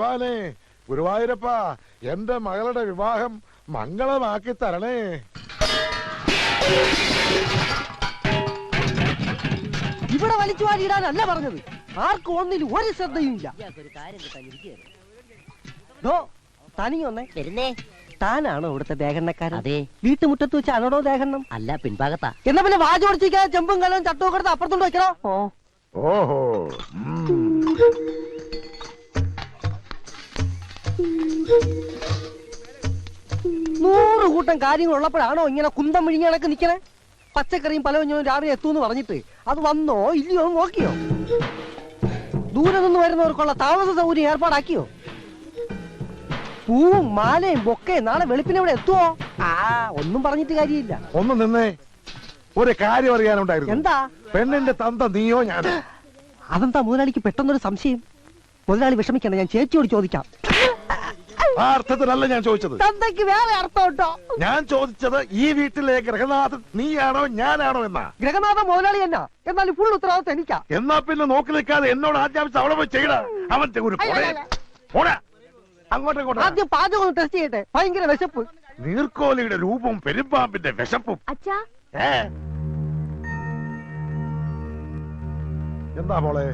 ഭഗവാനെ ഗുരുവായൂരപ്പ എന്റെ മകളുടെ വിവാഹം മംഗളമാക്കി തരണേ. ഇവിടെ വലിച്ചു വാരിയിടാനല്ല പറഞ്ഞത്. ആർക്കും ഒന്നിലും ഒരു ശ്രദ്ധയും ഇല്ല. തനിയൊന്നേ വരുന്നേ. താനാണോ ഇവിടുത്തെ ദേഹണ്ണക്കാരൻ? അതെ. വീട്ടുമുറ്റത്ത് വെച്ചാണോ ദേഹണ്ണം? അല്ല, പിൻഭാഗത്താ. എന്നാ പിന്നെ വാചോടിച്ചിരിക്കാതെ ചെമ്പും കലവും ചട്ടവും എടുത്ത് അപ്പുറത്തോട്ട് വെക്കണോ? ഓഹോ. 100 കൂട്ടം കാര്യങ്ങൾ ഉള്ളപ്പോഴാണോ ഇങ്ങനെ കുന്തം വിഴിഞ്ഞ കണക്ക് നിക്കണേ? പച്ചക്കറിയും പലവഞ്ഞവും രാവിലെ എത്തൂന്ന് പറഞ്ഞിട്ട് അത് വന്നോ ഇല്ലയോ നോക്കിയോ? ദൂരെ നിന്ന് വരുന്നവർക്കുള്ള താമസ സൗകര്യം ഏർപ്പാടാക്കിയോ? പൂവും മാലയും ബൊക്കയും നാളെ വെളുപ്പിനെ ഇവിടെ എത്തുവോ? ഒന്നും പറഞ്ഞിട്ട് കാര്യമില്ല. ഒന്ന് നിന്നേ, ഒരു കാര്യം അറിയാനുണ്ടായിരുന്നു. എന്താ? പെണ്ണിന്റെ തന്ത നീയോ ഞാനോ? അതെന്താ മുതലാളിക്ക് പെട്ടെന്നൊരു സംശയം? മുതലാളി വിഷമിക്കണ്ട, ഞാൻ ചേച്ചിയോട് ചോദിക്കാം. ആ അർത്ഥത്തിലല്ല ഞാൻ ചോദിച്ചത്. തന്തയ്ക്ക് വേറെ അർത്ഥം കേട്ടോ. ഞാൻ ചോദിച്ചത് ഈ വീട്ടിലെ ഗൃഹനാഥൻ നീയാണോ ഞാനാണോ എന്നാ. ഗൃഹനാഥൻ മുതലാളി എന്നാ, എന്നാലും ഫുൾ ഉത്തരവാദിത്വം എനിക്കാ. എന്നാ പിന്നെ നോക്കി നിൽക്കാതെ എന്നോട് ആദ്യം അവിടെ പോയി ചെയ്യണ. അവൻ അങ്ങോട്ടും ആദ്യം പാചകം ടെസ്റ്റ് ചെയ്യട്ടെ. ഭയങ്കര വിശപ്പ്. നീർക്കോലിയുടെ രൂപവും പെരുമ്പാമ്പിന്റെ വിശപ്പും. എന്താ മോളെ?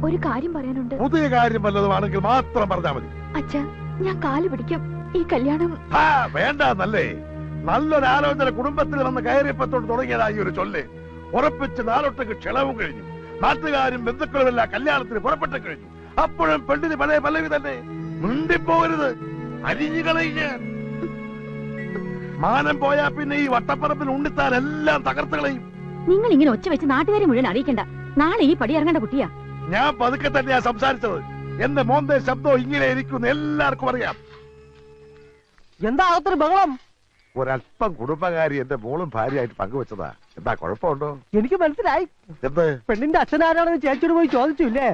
ഒരു കാര്യം പറയാനുണ്ട്. പുതിയ കാര്യം വല്ലതുമാണെങ്കിൽ മാത്രം പറഞ്ഞാൽ മതി. അച്ഛാ, ഞാൻ കാല് പിടിക്കും. ഈ കല്യാണം വേണ്ടന്നല്ലേ? നല്ലൊരു ആലോചന കുടുംബത്തിൽ വന്ന് കയറിയപ്പത്തോട് തുടങ്ങിയതായി ഒരു ചൊല്ല്. ഉറപ്പിച്ച് നാളൊട്ടേക്ക് ക്ഷണവും കഴിഞ്ഞു. നാട്ടുകാരും ബന്ധുക്കളുമെല്ലാം കല്യാണത്തിന് പുറപ്പെട്ടു കഴിഞ്ഞു. അപ്പോഴും പെണ്ണിന് പഴയ പല്ലവി തന്നെ. മിണ്ടിപ്പോകരുത്, അരിഞ്ഞു കളയുക. മാനം പോയാ പിന്നെ ഈ വട്ടപ്പറപ്പിൽ ഉണ്ണിത്താൻ എല്ലാം തകർത്ത് കളയും. നിങ്ങൾ ഇങ്ങനെ ഒച്ച വെച്ച് നാട്ടുകാരെ മുഴുവൻ അറിയിക്കണ്ട. നാളെ ഈ പടി ഇറങ്ങേണ്ട കുട്ടിയാ. ഞാൻ പതുക്കെ തന്നെയാ സംസാരിച്ചത്. എന്റെ മോന്റെ ശബ്ദം ഇങ്ങനെ ഇരിക്കുന്നു എല്ലാവർക്കും അറിയാം. എന്താ അകത്തൊരു ബഹളം? ഒരല്പം കുടുംബകാരി എന്റെ മോളും ഭാര്യയായിട്ട് പങ്കുവെച്ചതാ. എന്താ കുഴപ്പമുണ്ടോ? എനിക്ക് മനസ്സിലായി. എന്ത്? പെണ്ണിന്റെ അച്ഛനാരാണെന്ന് ചേച്ചിയോട് പോയി ചോദിച്ചില്ലേ?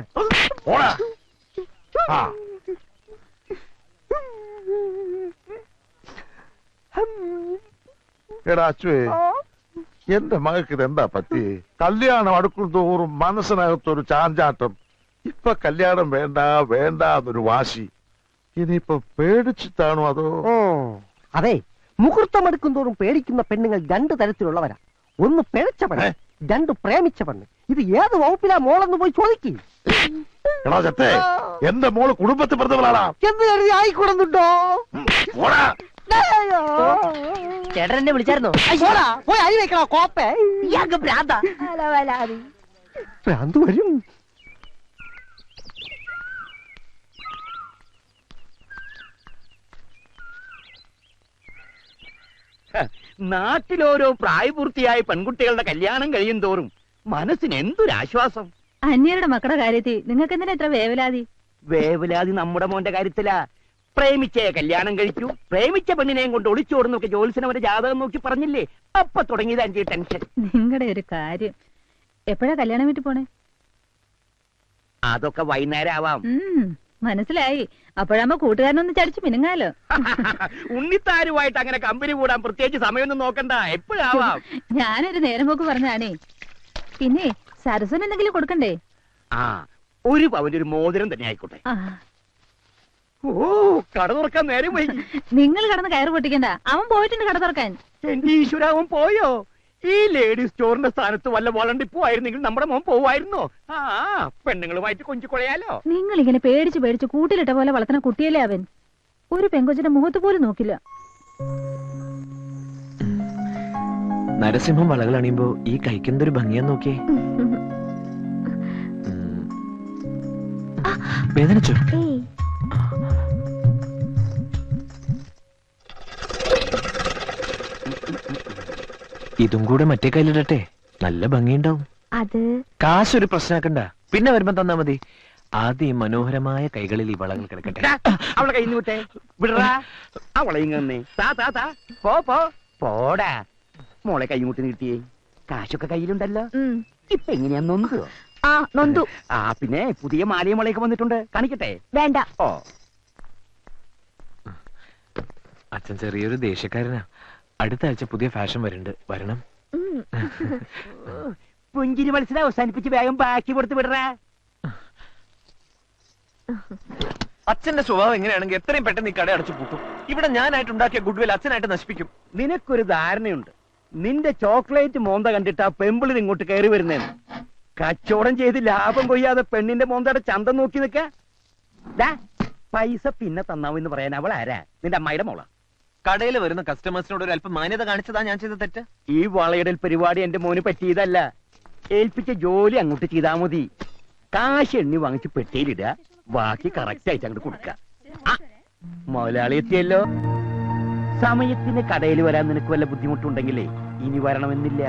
എടാ അച്ചുവേ, എന്റെ മകൾക്ക് ഇതെന്താ പറ്റി? കല്യാണം അടുക്കും തോറും മനസ്സിനകത്തൊരു ചാഞ്ചാട്ടം. ഇപ്പൊ കല്യാണം വേണ്ട വേണ്ട എന്നൊരു വാശി. ഇനിയിപ്പൊ പേടിച്ചിട്ടാണോ അതോ? അതെ, മുഹൂർത്തം എടുക്കും തോറും പേടിക്കുന്ന പെണ്ണുങ്ങൾ 2 തരത്തിലുള്ളവരാ. ഒന്ന് പിഴച്ച പെണ്ണ്, 2 പ്രേമിച്ച പെണ്ണ്. ഇത് ഏത് വകുപ്പിലാ മോളെന്ന് പോയി ചോദിക്കും. എടാ ചത്തേ, എന്റെ മോള് കുടുംബത്തിൽ പറഞ്ഞവളാണ് എന്ന് കരുതി ആയിക്കൂടുന്നുണ്ടോ? ചേട്ടനെ വിളിച്ചായിരുന്നോ? പോയി അരി വെക്കണോ കോപ്പേ? ഭ്രാന്ത് വരും. നാട്ടിലോരോ പ്രായപൂർത്തിയായ പെൺകുട്ടികളുടെ കല്യാണം കഴിയും തോറും മനസ്സിന് എന്തൊരാശ്വാസം. അന്യരുടെ മക്കളുടെ കാര്യത്തിൽ നിങ്ങൾക്ക് എന്തിനാ ഇത്ര വേവലാതി? വേവലാതി നമ്മുടെ മോന്റെ കാര്യത്തിലാ. പ്രേമിച്ചേ കല്യാണം കഴിച്ചു, പ്രേമിച്ച പെണ്ണിനെയും കൊണ്ട് ഒളിച്ചോടുന്നൊക്കെ ജോത്സ്യനവരെ ജാതകം നോക്കി പറഞ്ഞില്ലേ? അപ്പൊ തുടങ്ങിയത് അഞ്ച് ടെൻഷൻ. നിങ്ങളുടെ ഒരു കാര്യം. എപ്പോഴാ കല്യാണം വീട്ടിൽ പോണേ? അതൊക്കെ വൈകുന്നേരം ആവാം. മനസ്സിലായി. അപ്പോഴാകുമ്പോ കൂട്ടുകാരനൊന്ന് ചടിച്ചു പിന്നുങ്ങാലോ. ഉണ്ണിത്താരുമായിട്ട് അങ്ങനെ കമ്പനി കൂടാൻ പ്രത്യേകിച്ച് സമയമൊന്നും നോക്കണ്ട, എപ്പോഴാവാം. ഞാനൊരു നേരം പോക്ക് പറഞ്ഞാണേ. പിന്നെ സരസ്വന് എന്തെങ്കിലും കൊടുക്കണ്ടേ? ഒരു പവന്റെ ഒരു മോതിരം തന്നെ ആയിക്കോട്ടെ. ഓ, കട തുറക്കാൻ നേരം പോയി. നിങ്ങൾ കടന്ന് കയറ് പൊട്ടിക്കണ്ട. അവൻ പോയിട്ടുണ്ട് കട തുറക്കാൻ. എന്റെ ഈശ്വര, അവൻ പോയോ? ഈ ലേഡി സ്റ്റോറിന്റെ സ്ഥാനത്ത് വല്ല വളണ്ടിപ്പോ ആയിരുന്നെങ്കിൽ നമ്മുടെ മോൻ പോവായിരുന്നോ? പെണ്ണുങ്ങളുമായിട്ട് കൊഞ്ചു കൊളയാലോ. നിങ്ങൾ ഇങ്ങനെ പേടിച്ച് പേടിച്ച് കൂട്ടിലിട്ട പോലെ വളർത്തുന്ന കുട്ടിയല്ലേ അവൻ. ഒരു പെങ്കൊച്ചിന്റെ മുഖത്ത് പോലും നോക്കില്ല. നരസിംഹം വളകൾ അണിയുമ്പോ ഈ കഴിക്കുന്നൊരു ഭംഗിയാന്ന് നോക്കിയേ. വേദനിച്ചോ? ഇതും കൂടെ മറ്റേ കയ്യിലിടട്ടെ, നല്ല ഭംഗിയുണ്ടാവും. അത് കാശൊരു പ്രശ്നമാക്കണ്ട, പിന്നെ വരുമ്പോ തന്നാ മതി. ആദ്യം മനോഹരമായ കൈകളിൽ ഈ വളകൾ കിടക്കട്ടെ. അവളെ കയ്യിൽ നിന്ന് വിട്ടേ, വിടറാ. അവളെ ഇങ്ങനെ പോടാ. മോളെ കൈമുട്ടി നീട്ടിയേ. കാശൊക്കെ കയ്യിലുണ്ടല്ലോ. ഇപ്പൊ എങ്ങനെയാ നൊന്തു? നൊന്തു. പിന്നെ പുതിയ മാലയും വളയൊക്കെ വന്നിട്ടുണ്ട്, കാണിക്കട്ടെ? വേണ്ട. ഓ, അച്ഛൻ ചെറിയൊരു ദേഷ്യക്കാരനാ. അടുത്ത ആഴ്ച പുതിയ ഫാഷൻ വരുന്നുണ്ട്, വരണം. പുഞ്ചിരി മത്സരം അവസാനിപ്പിച്ച് വേഗം ബാക്കി കൊടുത്ത് വിടറ. അച്ഛന്റെ സ്വഭാവം എങ്ങനെയാണെങ്കിൽ എത്രയും പെട്ടെന്ന് ഈ കട അടച്ചു പൂട്ടും. ഇവിടെ ഞാനായിട്ട് ഉണ്ടാക്കിയ ഗുഡ്വിൽ അച്ഛനായിട്ട് നശിപ്പിക്കും. നിനക്കൊരു ധാരണയുണ്ട്, നിന്റെ ചോക്ലേറ്റ് മോന്ത കണ്ടിട്ട് ആ പെമ്പിളിന് ഇങ്ങോട്ട് കയറി വരുന്നേന്ന്. കച്ചവടം ചെയ്ത് ലാഭം കൊയ്യാതെ പെണ്ണിന്റെ മോന്തയുടെ ചന്തം നോക്കി നിക്ക. പൈസ പിന്നെ തന്നാവെന്ന് പറയാൻ അവൾ ആരാ? നിന്റെ അമ്മായിയുടെ മോള. കടയിൽ വരുന്ന കസ്റ്റമേഴ്സിനോട് ഒരു അല്പം മാന്യത കാണിച്ചതാ ഞാൻ ചെയ്ത തെറ്റ്. ഈ വളയിടൽ പരിപാടി എന്റെ മോന് പറ്റിയതല്ല. ഏൽപ്പിച്ച ജോലി അങ്ങോട്ട് ചെയ്താ മതി. കാശ് എണ്ണി വാങ്ങിച്ച് പെട്ടിയിലിടുക, ബാക്കി കറക്റ്റ് ആയിട്ട് അങ്ങോട്ട് കൊടുക്ക. മുതലാളി എത്തിയല്ലോ. സമയത്തിന് കടയിൽ വരാൻ നിനക്ക് വല്ല ബുദ്ധിമുട്ടുണ്ടെങ്കിലേ ഇനി വരണമെന്നില്ല.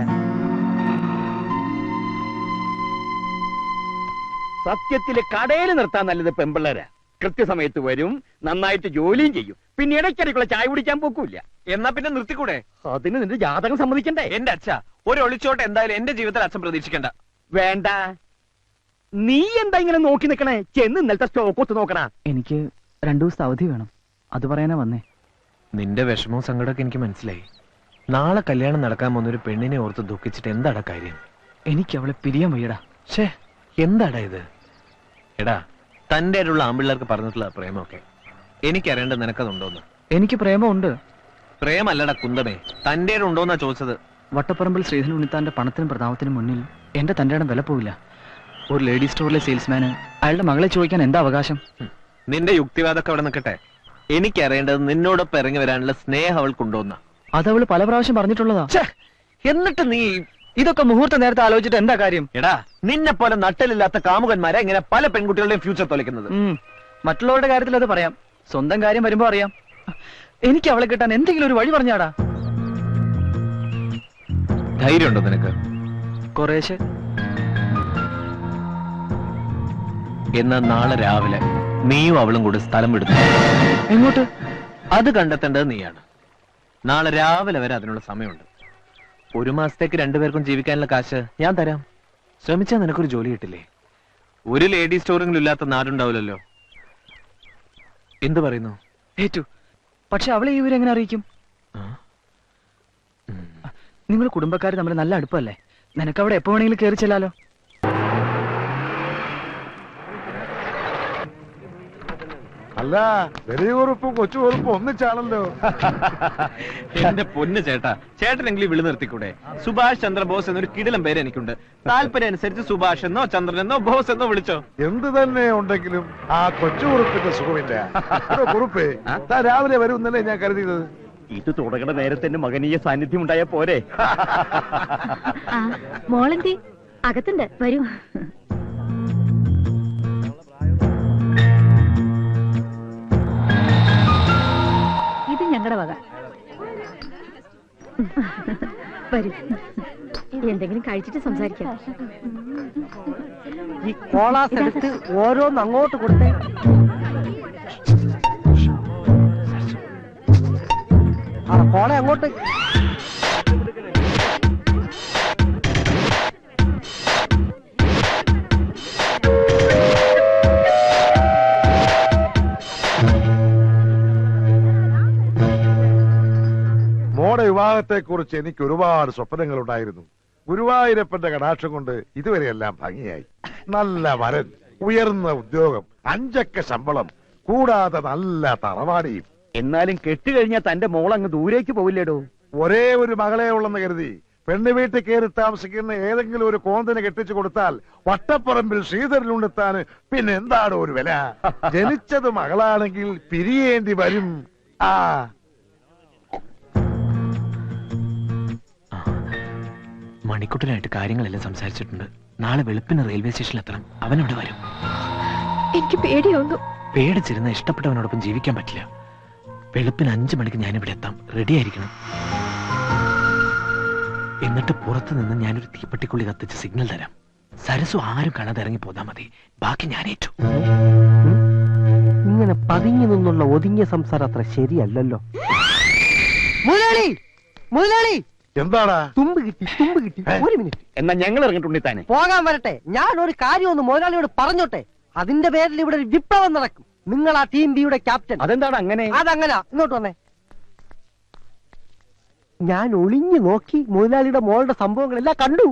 സത്യത്തില് കടയിൽ നിർത്താൻ നല്ലത് പെമ്പിള്ളേരാ. കൃത്യസമയത്ത് വരും, നന്നായിട്ട് ജോലിയും ചെയ്യും, പിന്നെ ഇടയ്ക്കിടയ്ക്കുള്ള ചായ കുടിക്കാൻ പോക്കൂല. എന്നാ പിന്നെ നിർത്തിക്കൂടെ? അതിന് നിന്റെ ജാതകം സമ്മതിക്കണ്ടേ? എന്റെ അച്ഛ ഒരു ഒളിച്ചോട്ട് എന്തായാലും എന്റെ ജീവിതത്തിൽ അച്ഛൻ പ്രതീക്ഷിക്കണ്ട. വേണ്ട. നീ എന്താ ഇങ്ങനെ നോക്കി നിക്കണേ? ചെന്ന് ഇന്നലത്തെ സ്റ്റോക്ക് ഒത്ത് നോക്കണ. എനിക്ക് 2 ദിവസത്തെ അവധി വേണം, അത് പറയാനാ വന്നേ. നിന്റെ വിഷമവും സങ്കടമൊക്കെ എനിക്ക് മനസ്സിലായി. നാളെ കല്യാണം നടക്കാൻ പോകുന്നൊരു പെണ്ണിനെ ഓർത്ത് ദുഃഖിച്ചിട്ട് എന്താടാ കാര്യം? എനിക്ക് അവളെ പിരിയാൻ വയ്യടാ. ഷേ, എന്താടാ ഇത്? എടാ, തന്റെ ആയിട്ടുള്ള ആമ്പിള്ളേർക്ക് പറഞ്ഞിട്ടുള്ള പ്രേമമൊക്കെ എനിക്കറിയേണ്ടത് നിനക്കതുണ്ടോന്ന്. എനിക്ക് പ്രേമമുണ്ട്. പ്രേമല്ലടാ കുന്തമേ, തന്റെ ഉണ്ടോന്നാ ചോദിച്ചത്. വട്ടപ്പറമ്പിൽ ശ്രീധരൻ ഉണ്ണിത്താന്റെ പണത്തിനും പ്രതാപത്തിനും മുന്നിൽ എന്റെ തന്റെ ഇടം വില പോവില്ല. ഒരു ലേഡി സ്റ്റോറിലെ സെയിൽസ്മാന് അയാളുടെ മകളെ ചോദിക്കാൻ എന്താ അവകാശം? നിന്റെ യുക്തിവാദമൊക്കെ അവിടെ നിൽക്കട്ടെ. എനിക്കറിയേണ്ടത് നിന്നോടൊപ്പം ഇറങ്ങി വരാനുള്ള സ്നേഹം അവൾക്കുണ്ടോന്ന. അതവള് പല പ്രാവശ്യം പറഞ്ഞിട്ടുള്ളതാ. എന്നിട്ട് നീ ഇതൊക്കെ മുഹൂർത്ത നേരത്തെ ആലോചിച്ചിട്ട് എന്താ കാര്യം? എടാ, നിന്നെ പോലെ നട്ടലില്ലാത്ത കാമുകന്മാരെ ഇങ്ങനെ പല പെൺകുട്ടികളുടെയും ഫ്യൂച്ചർ തൊലക്കുന്നത്. മറ്റുള്ളവരുടെ കാര്യത്തിൽ അത് പറയാം, സ്വന്തം കാര്യം വരുമ്പോ അറിയാം. എനിക്ക് അവളെ കിട്ടാൻ എന്തെങ്കിലും ഒരു വഴി പറഞ്ഞാടാ. ധൈര്യമുണ്ടോ നിനക്ക്? കുറേശ്ശെ. എന്നാ നാളെ രാവിലെ നീയും അവളും കൂടി സ്ഥലം വിടുന്നു. എങ്ങോട്ട്? അത് കണ്ടെത്തേണ്ടത് നീയാണ്. നാളെ രാവിലെ വരെ അതിനുള്ള സമയമുണ്ട്. 1 മാസത്തേക്ക് 2 പേർക്കും ജീവിക്കാനുള്ള കാശ് ഞാൻ തരാം. ശ്രമിച്ചാൽ നിനക്കൊരു ജോലി കിട്ടില്ലേ? ഒരു ലേഡി സ്റ്റോറെങ്കിലും ഇല്ലാത്ത നാടുണ്ടാവില്ലല്ലോ. എന്ത് പറയുന്നു? ഏറ്റു. പക്ഷെ അവളെ ഈ വിവരം എങ്ങനെ അറിയിക്കും? നിങ്ങൾ കുടുംബക്കാർ തമ്മിൽ നല്ല അടുപ്പല്ലേ? നിനക്ക് അവിടെ എപ്പോ വേണമെങ്കിലും കയറി ചെല്ലാലോ. അല്ല, വലിയ കുറുപ്പും കൊച്ചു കുറുപ്പും ഒന്നിച്ചാണല്ലോ. എന്റെ പൊന്ന് ചേട്ടാ, ചേട്ടനെങ്കിലും വിളി നിർത്തിക്കൂടെ? സുഭാഷ് ചന്ദ്രബോസ് എന്നൊരു കിടിലം പേര് എനിക്കുണ്ട്. താല്പര്യം അനുസരിച്ച് സുഭാഷ് എന്നോ ചന്ദ്രൻ എന്നോ ബോസ് എന്നോ വിളിച്ചോ. എന്ത് തന്നെ ഉണ്ടെങ്കിലും ആ കൊച്ചു കുറുപ്പിന്റെ സുഖമില്ല. കുറുപ്പേ, താൻ രാവിലെ വരുമെന്നല്ലേ ഞാൻ കരുതിയത്. ഇത് തുടങ്ങുന്ന നേരത്തെ മകനീയ സാന്നിധ്യം ഉണ്ടായ പോരെ? മോളെന്തി അകത്തുണ്ട്, വരൂ. ഇത് ഞങ്ങളുടെ വക. വരൂ, എന്തെങ്കിലും കഴിച്ചിട്ട് സംസാരിക്കാം. ഈ കോളാസ് എടുത്ത് ഓരോന്ന് അങ്ങോട്ട് കൊടുത്തേ. ആ കോള അങ്ങോട്ട്. മോടെ വിവാഹത്തെ കുറിച്ച് എനിക്ക് ഒരുപാട് സ്വപ്നങ്ങൾ ഉണ്ടായിരുന്നു. ഗുരുവായൂരപ്പന്റെ കടാക്ഷം കൊണ്ട് ഇതുവരെയെല്ലാം ഭംഗിയായി. നല്ല വരൻ, ഉയർന്ന ഉദ്യോഗം, 5 അക്ക ശമ്പളം, കൂടാതെ നല്ല തറവാടിയും. എന്നാലും കെട്ടുകഴിഞ്ഞാൽ തന്റെ മോൾ അങ്ങ് ദൂരേക്ക് പോവില്ലേടോ? ഒരേ ഒരു മകളെ ഉള്ളെന്ന് കരുതി പെണ്ണ് വീട്ടിൽ കയറി താമസിക്കുന്ന ഏതെങ്കിലും ഒരു കോന്തിന് കെട്ടിച്ചു കൊടുത്താൽ വട്ടപ്പറമ്പിൽ ശ്രീധരനുണ്ടെത്താന് പിന്നെ എന്താണ് ഒരു വില? ജനിച്ചത് മകളാണെങ്കിൽ പിരിയേണ്ടി വരും. ആ മണിക്കുട്ടനായിട്ട് കാര്യങ്ങളെല്ലാം സംസാരിച്ചിട്ടുണ്ട്. നാളെ വെളുപ്പിന് റെയിൽവേ സ്റ്റേഷനിൽ എത്തണം. അവനവിടെ വരും. എനിക്ക് പേടിയാവുന്നു. പേടിച്ചിരുന്ന ഇഷ്ടപ്പെട്ടവനോടൊപ്പം ജീവിക്കാൻ പറ്റില്ല. വെളുപ്പിന് 5 മണിക്ക് ഞാനിവിടെ എത്താം. റെഡി ആയിരിക്കണം. എന്നിട്ട് പുറത്തു നിന്ന് ഞാനൊരു തീപ്പെട്ടിക്കുള്ളി കത്തിച്ച് സിഗ്നൽ തരാം. സരസു ആരും കാണാതെ ഇറങ്ങി പോതാ മതി. ബാക്കി ഞാൻ ഏറ്റു. ഇങ്ങനെ പതുങ്ങി നിന്നുള്ള ഒതുങ്ങിയ സംസാരം അത്ര ശരിയല്ലല്ലോ. മുതലാളി, മുതലാളി, എന്താടാ? തുമ്പ് കിട്ടി, തുമ്പ് കിട്ടി. 1 മിനിറ്റ്. എന്നാ ഞങ്ങൾ ഇറങ്ങിട്ടുണ്ണിത്താനെ. പോകാൻ വരട്ടെ. ഞാൻ ഒരു കാര്യം ഒന്ന് മുതലാളിയോട് പറഞ്ഞോട്ടെ. അതിന്റെ പേരിൽ ഇവിടെ ഒരു വിപ്ലവം നടക്കും. നിങ്ങൾ ആ ടീം ബിയുടെ ക്യാപ്റ്റൻ. അതെന്താണ് അങ്ങനെ? അതങ്ങനാ. ഇങ്ങോട്ട് വന്നേ. ഞാൻ ഒളിഞ്ഞു നോക്കി മുതലാളിയുടെ മോളുടെ സംഭവങ്ങളെല്ലാം കണ്ടു.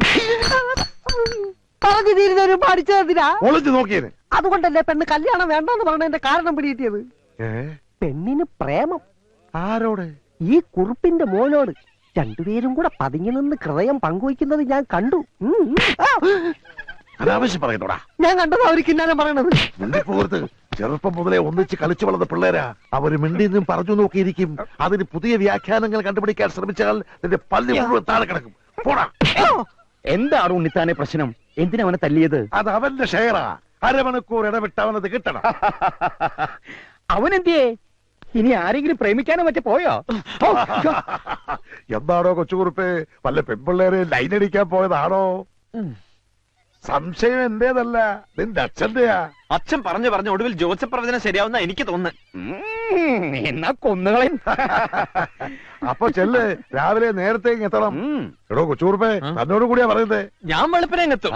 പറഞ്ഞു തീരുന്നവരും പഠിച്ചതിനാ ഒളിച്ചു നോക്കിയേനെ. അതുകൊണ്ടല്ലേ പെണ്ണ് കല്യാണം വേണ്ടെന്ന് പറഞ്ഞതിന്റെ കാരണം പിടികിട്ടിയത്. പെണ്ണിന് പ്രേമം ആരോട്? ഈ കുറുപ്പിന്റെ മോനോട്. രണ്ടുപേരും കൂടെ പതുങ്ങി നിന്ന് ഹൃദയം പങ്കുവയ്ക്കുന്നത് ഞാൻ കണ്ടു. അനാവശ്യം പറയുന്നോടാ. ഞാൻ കണ്ടത് അവർ കിന്നാരം പറയണത്. മിണ്ടിപ്പോകരുത്. ചെറുപ്പം മുതലേ ഒന്നിച്ച് കളിച്ചു വളർന്ന പിള്ളേരാ. അവര് മിണ്ടിന്നും പറഞ്ഞു നോക്കിയിരിക്കും. അതിന് പുതിയ വ്യാഖ്യാനങ്ങൾ കണ്ടുപിടിക്കാൻ ശ്രമിച്ചാൽ നിന്റെ പല്ലി മുഴുവൻ താഴെ കിടക്കും. പോടാ. എന്താണ് ഉണ്ണിത്താനെ പ്രശ്നം? എന്തിനാ അവനെ തല്ലിയത്? അത് അവന്റെ ഷെയറാ. അരമണിക്കൂർ ഇടവിട്ട് അവനത് കിട്ടണം. അവനെന്തിയേ? ഇനി ആരെങ്കിലും പ്രേമിക്കാനോ മറ്റേ പോയോ? എന്താണോ കൊച്ചുകുറുപ്പേ, വല്ല പെൺപിള്ളേരെ ലൈനടിക്കാൻ പോയതാണോ? സംശയം എന്റേതല്ല, നിന്റെ അച്ഛന്റെയാ. അച്ഛൻ പറഞ്ഞു പറഞ്ഞ ഒടുവിൽ ജോസഫ് പ്രവചനം ശരിയാവുന്ന എനിക്ക് തോന്നുന്നു. എന്നാ കൊന്നുകളയും. അപ്പൊ ചെല്ല്, രാവിലെ നേരത്തെ എത്തണം. എടോ കൊച്ചുകുറുപ്പേ, തന്നോട് കൂടിയാ പറയുന്നത്. ഞാൻ വെളുപ്പിനെ എത്തും.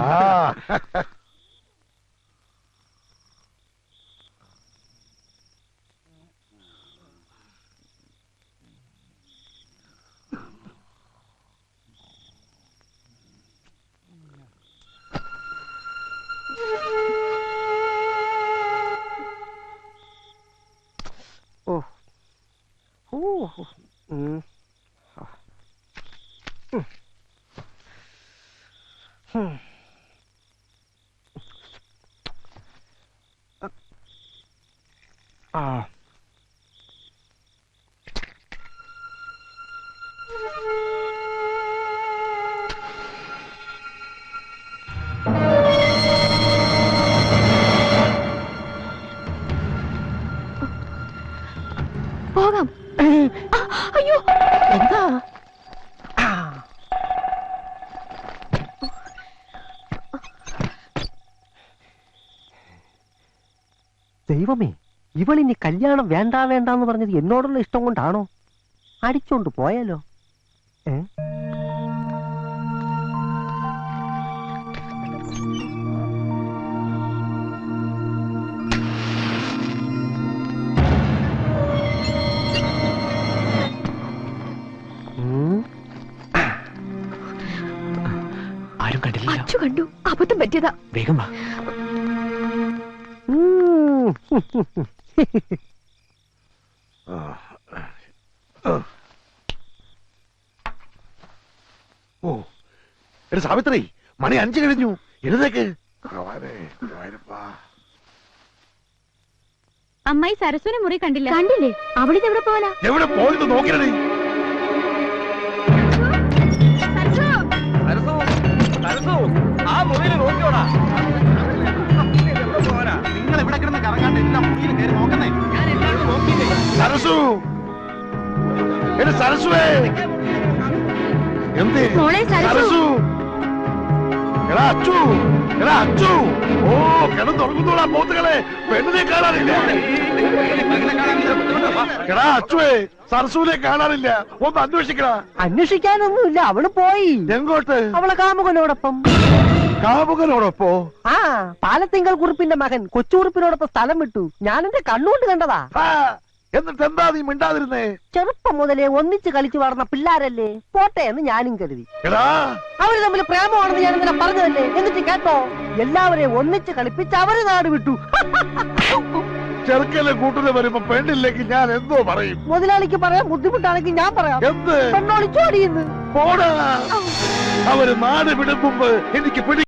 ആ പോകാം. അയ്യോ, എന്താ? ദൈവമേ, ഇവളിനി കല്യാണം വേണ്ട വേണ്ടെന്ന് പറഞ്ഞത് എന്നോടുള്ള ഇഷ്ടം കൊണ്ടാണോ? അടിച്ചോണ്ട് പോയാലോ? ആരും കണ്ടില്ല. അച്ചു കണ്ടു. അബദ്ധം പറ്റിയതാ. വേഗം വാ. ഓ, എടി സാവിത്രി, മണി 5 കഴിഞ്ഞു. എഴുന്നേക്ക്. അമ്മായി സരസ്വനെ മുറി കണ്ടില്ല. കണ്ടില്ലേ? അവളിത് എവിടെ പോവാനാ? എവിടെ പോയത് നോക്കിയടി. ആ മുറിയിൽ നോക്കിയോടാ. നിങ്ങൾ ഇവിടെ കിടന്ന് കറങ്ങാണ്ട് എല്ലാം മുറിയിൽ കയറി നോക്കുന്നേ. ഞാൻ എല്ലാവരും നോക്കിയില്ലേ. സരസു, എടി സരസുവേ, എന്ത്? മോളെ സരസു. സരസു, എടാ അച്ചു, എടാ അച്ചു. ഓ, കിടന്നുറങ്ങുന്നോടാ പോത്തുകളെ. പെണ്ണിനെ കാണാനില്ല. എടാ അച്ചുവേ, സരസുവിനെ കാണാനില്ല. ഒന്ന് അന്വേഷിക്കടാ. അന്വേഷിക്കാനൊന്നുമില്ല, അവള് പോയി. എങ്ങോട്ട്? അവളെ കാമുകനോടൊപ്പം. കാമുകനോടൊപ്പോ? ആ, പാലത്തിങ്കൽ കുറുപ്പിന്റെ മകൻ കൊച്ചുകുറുപ്പിനോടൊപ്പം സ്ഥലം വിട്ടു. ഞാൻ എന്റെ കണ്ണുകൊണ്ട് കണ്ടതാ. എന്നിട്ട് എന്താ നീ മിണ്ടാതിരുന്നേ? ചെറുപ്പം മുതലേ ഒന്നിച്ച് കളിച്ചു വളർന്ന പിള്ളാരല്ലേ, പോട്ടെ എന്ന് ഞാനും കരുതി. എടാ, അവര് തമ്മിൽ പ്രേമമാണെന്ന് ഞാൻ ഇന്നലെ പറഞ്ഞതല്ലേ. എന്നിട്ട് കേട്ടോ, എല്ലാവരെയും ഒന്നിച്ച് കളിപ്പിച്ച് അവര് നാട് വിട്ടു. ചെറുക്കലെ കൂട്ടിന് വരുമ്പോ പെണ്ണില്ലെങ്കിൽ ഞാൻ എന്തോ പറയും? മുതലാളിക്ക് പറയാൻ ബുദ്ധിമുട്ടാണെങ്കിൽ ഞാൻ പറയാം. എന്ത്? പെണ്ണോളിച്ചോടിയെന്ന്. പോടാ. അവര് നാട് വിടും മുമ്പ് എനിക്ക് പിടി